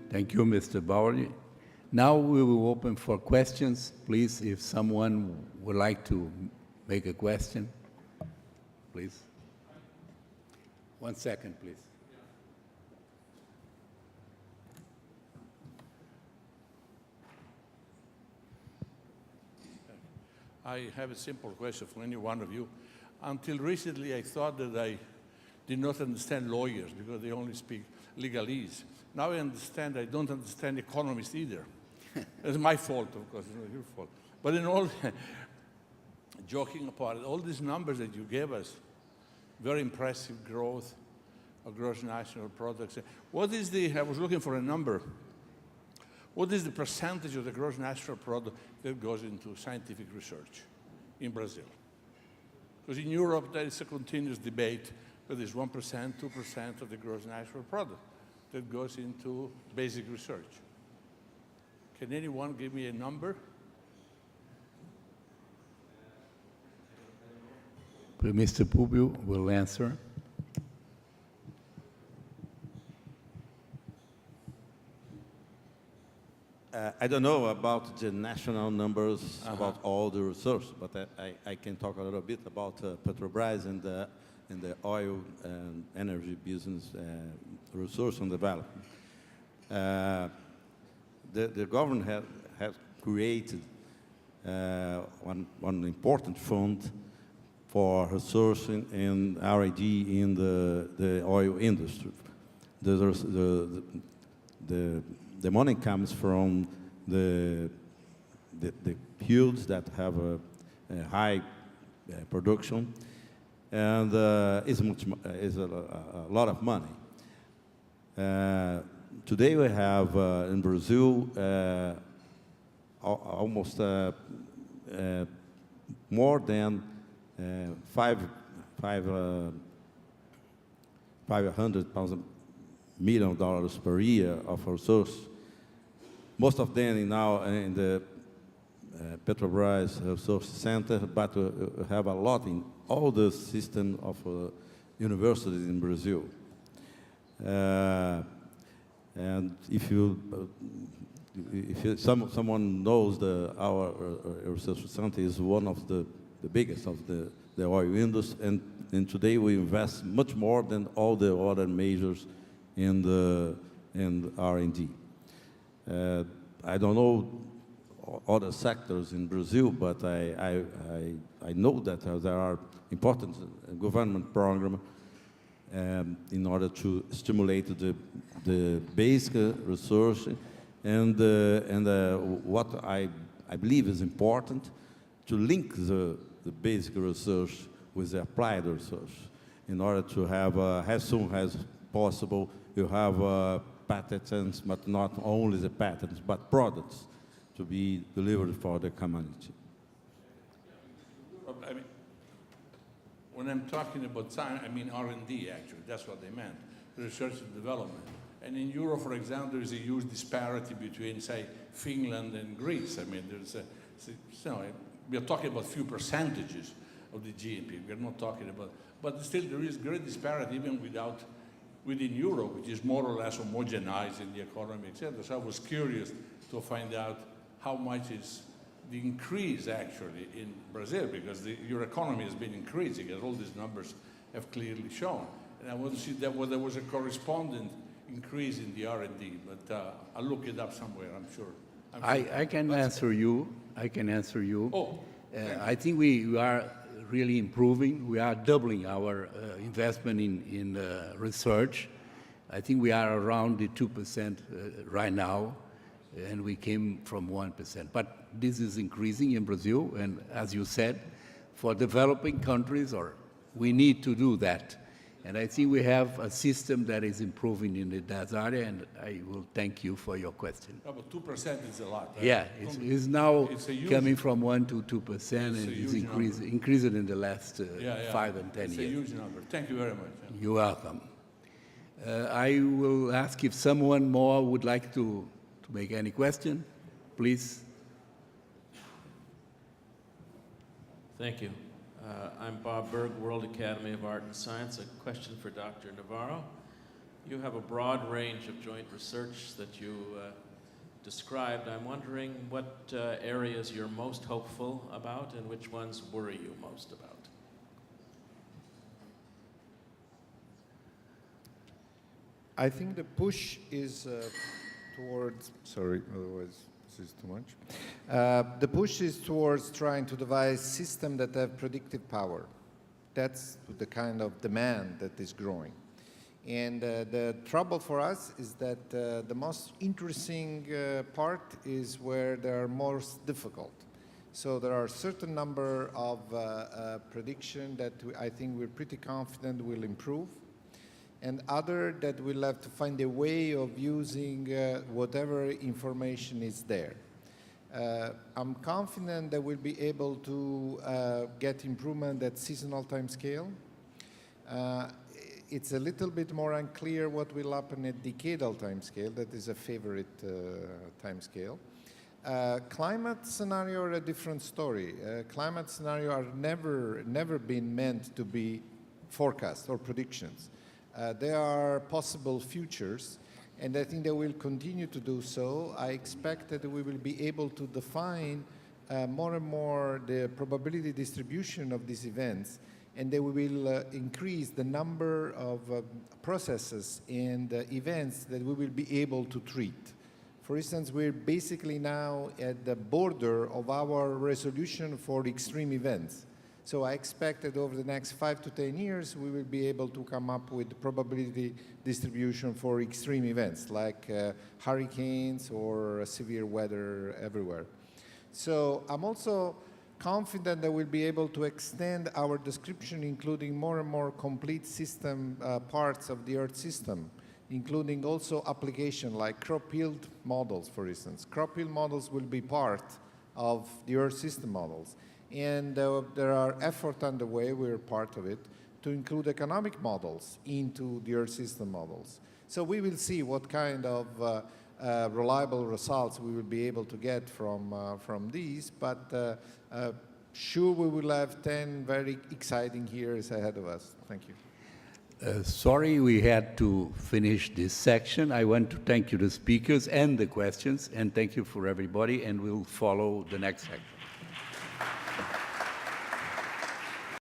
Thank you, Mr. Bauer. Now we will open for questions. Please, if someone would like to make a question, please. 1 second, please. I have a simple question for any one of you. Until recently, I thought that I did not understand lawyers because they only speak legalese. Now I understand I don't understand economists either. It's my fault, of course, it's not your fault. But in all, joking apart, all these numbers that you gave us, very impressive growth of gross national products. What is I was looking for a number. What is the percentage of the gross national product that goes into scientific research in Brazil? Because in Europe, there is a continuous debate whether it's 1%, 2% of the gross national product that goes into basic research. Can anyone give me a number? Mr. Publio will answer. I don't know about the national numbers about all the research, but I can talk a little bit about Petrobras and the oil and energy business research and development. The government has created one important fund for research and R&D in the oil industry. The money comes from the fields that have a high production, and is a lot of money. Today we have in Brazil almost more than $500 million per year of research. Most of them now in the Petrobras Research Center, but we have a lot in all the system of universities in Brazil. And if someone knows our research center is one of the biggest of the oil industry, and today we invest much more than all the other majors in R&D. I don't know other sectors in Brazil, but I know that there are important government programs in order to stimulate the basic research and what I believe is important, to link the basic research with the applied research in order to have, as soon as possible, you have patents, but not only the patents, but products to be delivered for the community. I mean, when I'm talking about science, I mean R&D, actually. That's what they meant, research and development. And in Europe, for example, there is a huge disparity between, say, Finland and Greece. I mean, we are talking about few percentages of the GNP. We're not talking about, but still there is great disparity even within Europe, which is more or less homogenized in the economy, etc. So I was curious to find out how much is the increase actually in Brazil, because your economy has been increasing, as all these numbers have clearly shown. And I want to see that whether there was a corresponding increase in the R&D, but I'll look it up somewhere, I'm sure. I can answer you. I can answer you. Oh, I think we are really improving. We are doubling our investment in research. I think we are around the 2% right now, and we came from 1%. But this is increasing in Brazil, and as you said, for developing countries, we need to do that. And I think we have a system that is improving in that area, and I will thank you for your question. No, but 2% is a lot. Right? Yeah, it's now coming from 1% to 2%, and it's increasing in the last 5 and 10 years. It's a huge number. Thank you very much. You're welcome. I will ask if someone more would like to make any question. Please. Thank you. I'm Bob Berg, World Academy of Art and Science. A question for Dr. Navarro. You have a broad range of joint research that you described. I'm wondering what areas you're most hopeful about and which ones worry you most about. I think the push is towards, sorry, otherwise this is too much. The push is towards trying to devise systems that have predictive power. That's the kind of demand that is growing. And the trouble for us is that the most interesting part is where they are most difficult. So there are a certain number of prediction that I think we're pretty confident will improve, and other that we'll have to find a way of using whatever information is there. I'm confident that we'll be able to get improvement at seasonal time scale. It's a little bit more unclear what will happen at decadal time scale. That is a favorite time scale. Climate scenario are a different story. Climate scenario are never been meant to be forecasts or predictions. They are possible futures, and I think they will continue to do so. I expect that we will be able to define more and more the probability distribution of these events, and they will increase the number of processes and events that we will be able to treat. For instance, we're basically now at the border of our resolution for extreme events. So I expect that over the next 5 to 10 years, we will be able to come up with probability distribution for extreme events like hurricanes or severe weather everywhere. So I'm also confident that we'll be able to extend our description, including more and more complete system parts of the Earth system, including also application like crop yield models, for instance. Crop yield models will be part of the Earth system models. And there are efforts underway, we're part of it, to include economic models into the Earth system models. So we will see what kind of reliable results we will be able to get from these, but sure we will have 10 very exciting years ahead of us. Thank you. Sorry we had to finish this section. I want to thank you, the speakers and the questions, and thank you for everybody, and we'll follow the next section.